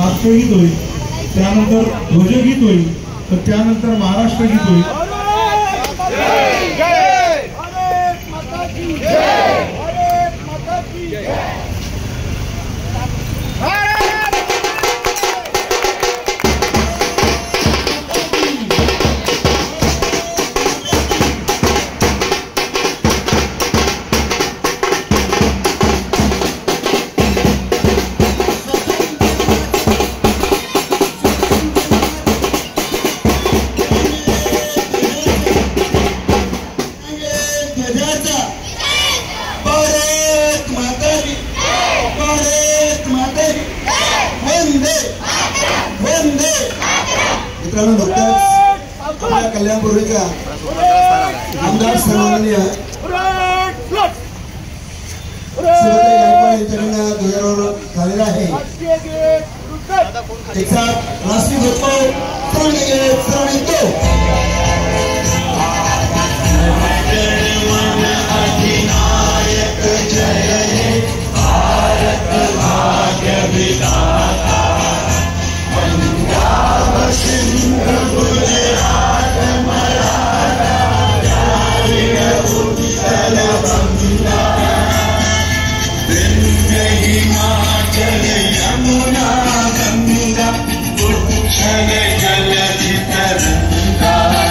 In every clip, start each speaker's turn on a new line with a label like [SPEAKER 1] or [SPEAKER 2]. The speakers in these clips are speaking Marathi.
[SPEAKER 1] राष्ट्रगीत होईल, त्यानंतर ध्वजगीत होईल, तर त्यानंतर महाराष्ट्र गीत होईल.
[SPEAKER 2] मित्रांनो, नुकताच आपल्या कल्याणपूर्वीच्या आमदार सन्माननीय सुभाताई गायकवाड यांच्याकडून ध्वजारोहण झालेलं आहे. एक साथ राष्ट्रीय ध्वज
[SPEAKER 3] यमुना गंगा उच्छल जलधि तरंगा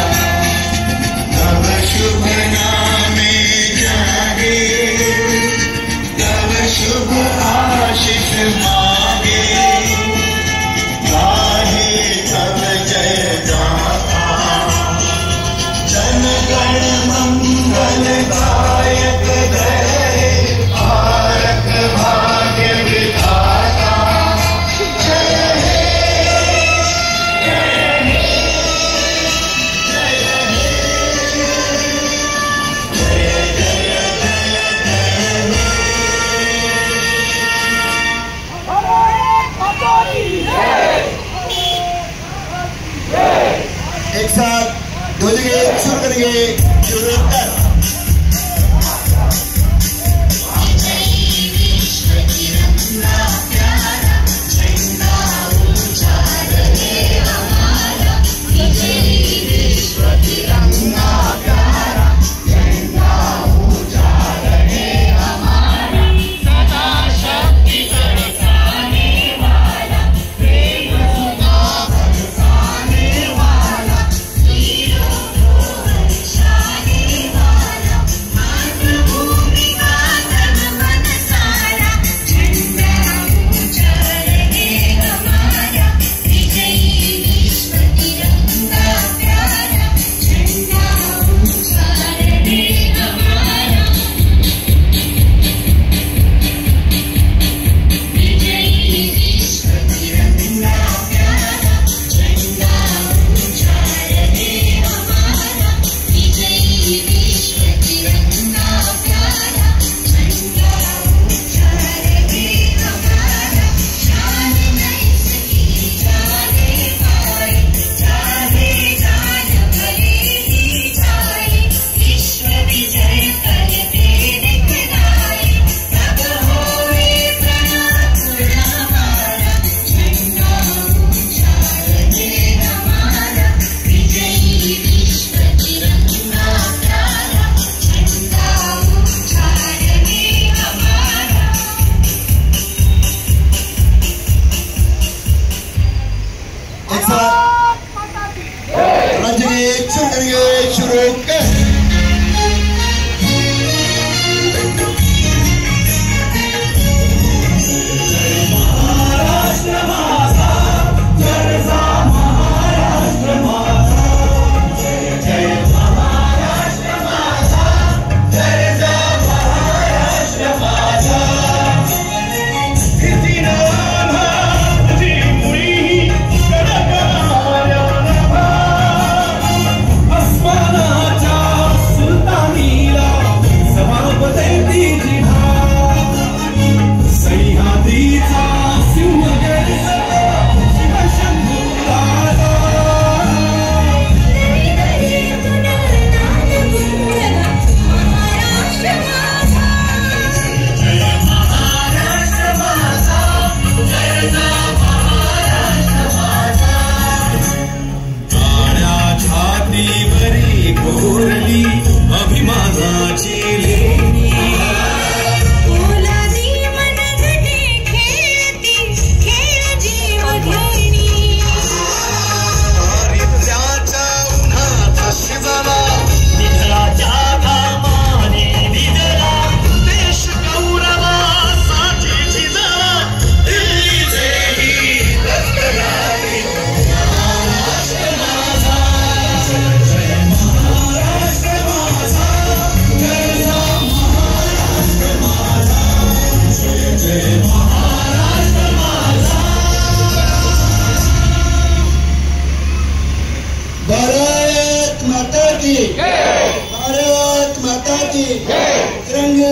[SPEAKER 2] की तिरंगे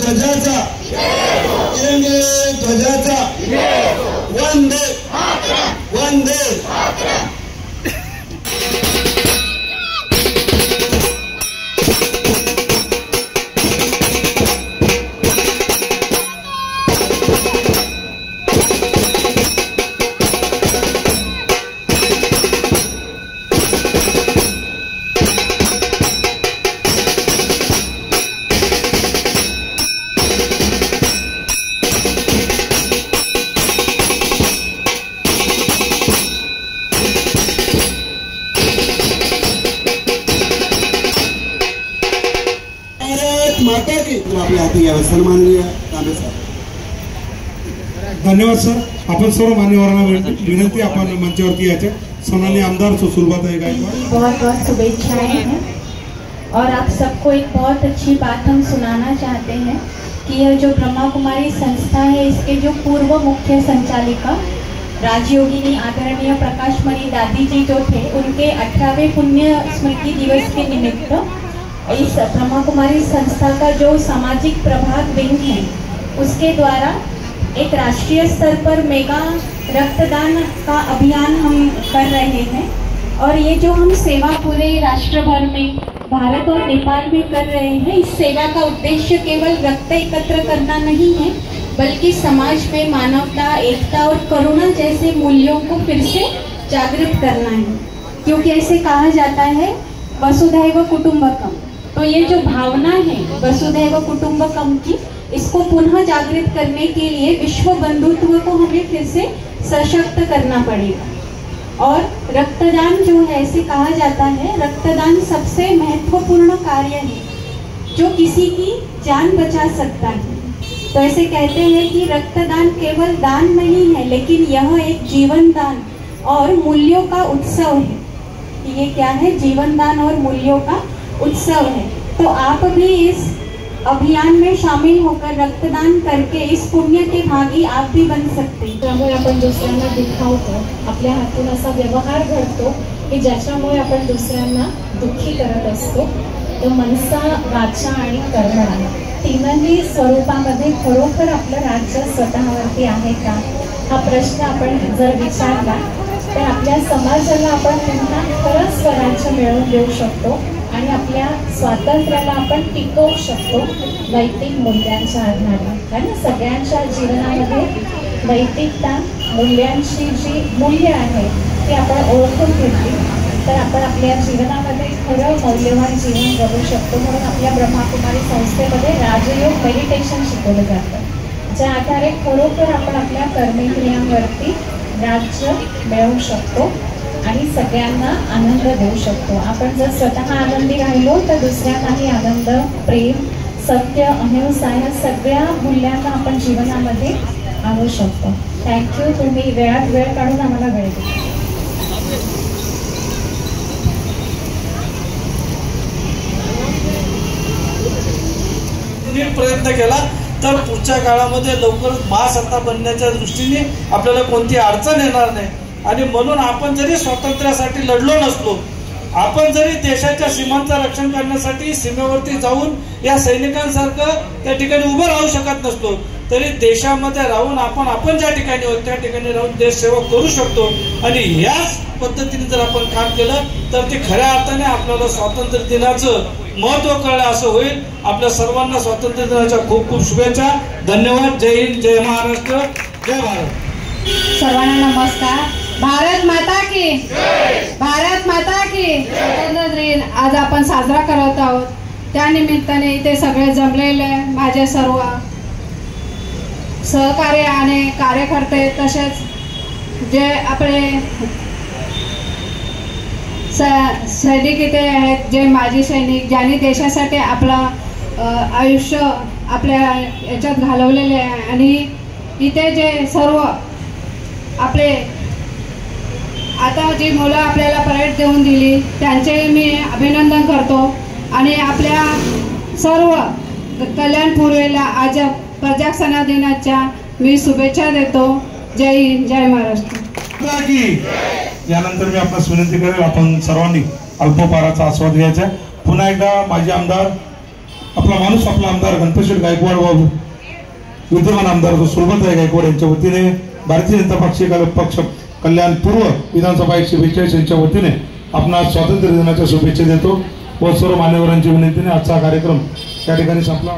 [SPEAKER 2] ध्वजाचा वंदे वंदे माता की आपल्या हाती घ्यावे सन्माननीय तांबे साहेब.
[SPEAKER 1] धन्यवाद सर. आपण सर्व मान्यवरांना विनंती आपण मंचावरती यायचे. सोनाली आमदार सुलभाताई गायकवाड.
[SPEAKER 3] बहुत बहुत शुभेच्छाएं हैं और आप सबको एक बहुत अच्छी बात हम सुनाना चाहते हैं कि यह जो ब्रह्मा कुमारी संस्था है इसके जो पूर्व मुख्य संचालिका राजयोगिनी आदरणीय प्रकाशमणि दादी जी जो थे उनके 18वें पुण्य स्मृति दिवस के निमित्त इस ब्रह्मा कुमारी संस्था का जो सामाजिक प्रभाग विंग है उसके द्वारा एक राष्ट्रीय स्तर पर मेगा रक्तदान का अभियान हम कर रहे हैं और ये जो हम सेवा पूरे राष्ट्र भर में भारत और नेपाल में कर रहे हैं इस सेवा का उद्देश्य केवल रक्त एकत्र करना नहीं है बल्कि समाज में मानवता एकता और करुणा जैसे मूल्यों को फिर से जागृत करना है क्योंकि ऐसे कहा जाता है वसुधैव कुटुंबकम. तो ये जो भावना है वसुधैव कुटुंबकम की इसको पुनः जागृत करने के लिए विश्व बंधुत्व को हमें फिर से सशक्त करना पड़ेगा और रक्तदान जो है ऐसे कहा जाता है रक्तदान सबसे महत्वपूर्ण कार्य है जो किसी की जान बचा सकता है. तो ऐसे कहते हैं कि रक्तदान केवल दान नहीं है लेकिन यह एक जीवन दान और मूल्यों का उत्सव है. ये क्या है? जीवन दान और मूल्यों का उत्सव है. तो आप भी इस अभियान में शामिल होकर रक्तदान करके इस पुण्य के भागी आप भी बन सकते.
[SPEAKER 4] त्यामुळे आपण दुसऱ्यांना दुखावतो आपल्या हातून असा व्यवहार घडतो की ज्याच्यामुळे आपण दुसऱ्यांना दुःखी करत असतो. तर मनसा वाचा आणि कर्म तीनही स्वरूपामध्ये खरोखर आपलं राज्य स्वतःवरती आहे का हा प्रश्न आपण जर विचारला तर आपल्या समाजाला आपण पुन्हा खरंच स्वराज्य मिळवून देऊ शकतो आणि आपल्या स्वातंत्र्याला आपण टिकवू शकतो नैतिक मूल्यांच्या आधारे. कारण सगळ्यांच्या जीवनामध्ये नैतिकता मूल्यांची जी मूल्य आहे ती आपण ओळखून घेतली तर आपण आपल्या जीवनामध्ये खरं मौल्यवान जीवन जगू शकतो. म्हणून आपल्या ब्रह्माकुमारी संस्थेमध्ये राजयोग मेडिटेशन शिकवलं जातं ज्या आधारे खरोखर आपण आपल्या कर्मेंद्रियांवरती राज्य मिळवू शकतो आणि सगळ्यांना आनंद देऊ शकतो. आपण जर स्वतः आनंदी राहिलो तर दुसऱ्यांनाही आनंद प्रेम सत्य अहिंसा या सगळ्या मूल्यांना आपण जीवनामध्ये आणू शकतो. थँक्यू. तुम्ही वेळात वेळ काढून आम्हाला वेळ दिला.
[SPEAKER 5] प्रयत्न केला तर पुढच्या काळामध्ये लवकरच महासत्ता बनण्याच्या दृष्टीने आपल्याला कोणती अडचण येणार नाही. आणि म्हणून आपण जरी स्वातंत्र्यासाठी लढलो नसलो आपण जरी देशाच्या सीमांचं रक्षण करण्यासाठी सीमेवरती जाऊन या सैनिकांसारखं त्या ठिकाणी उभं राहू शकत नसलो तरी देशामध्ये राहून आपण ज्या ठिकाणी आहोत त्या ठिकाणी राहून देशसेवा करू शकतो. आणि याच पद्धतीने जर आपण काम केलं तर ते खऱ्या अर्थाने आपल्याला स्वातंत्र्य दिनाचं महत्व कळलं असं होईल. आपल्या सर्वांना स्वातंत्र्य दिनाच्या खूप खूप शुभेच्छा. धन्यवाद. जय हिंद. जय महाराष्ट्र. जय भारत.
[SPEAKER 3] सर्वांना नमस्कार. भारत माता की भारत माता की. स्वातंत्र्य दिन आज आपण साजरा करत आहोत. त्यानिमित्ताने इथे सगळे जमलेले माझे सर्व सहकारी आणि कार्यकर्ते तसेच जे आपले सैनिक इथे आहेत जे माजी सैनिक ज्यांनी देशासाठी आपलं आयुष्य आपल्या याच्यात घालवलेले आहे आणि इथे जे सर्व आपले आता जी मुलं आपल्याला परेड देऊन दिली त्यांचे मी अभिनंदन करतो आणि आपल्या सर्व कल्याणपूर्वेला आज प्रजासत्ताक दिनाच्या मी शुभेच्छा देतो. जय हिंद. जय महाराष्ट्र.
[SPEAKER 1] यानंतर मी आपणास विनंती करेल आपण सर्वांनी अल्पोपहाराचा आस्वाद घ्यायचा. पुन्हा एकदा माजी आमदार आपला माणूस आपला आमदार गणपतशेठ गायकवाड बाबू विद्यमान आमदार सुलभाताई गायकवाड यांच्या वतीने भारतीय जनता पक्ष कल्याण पूर्व विधानसभा 142 यांच्या वतीने आपणास स्वातंत्र्य दिनाच्या शुभेच्छा देतो व सर्व मान्यवरांच्या विनंतीने आजचा कार्यक्रम या ठिकाणी संपला.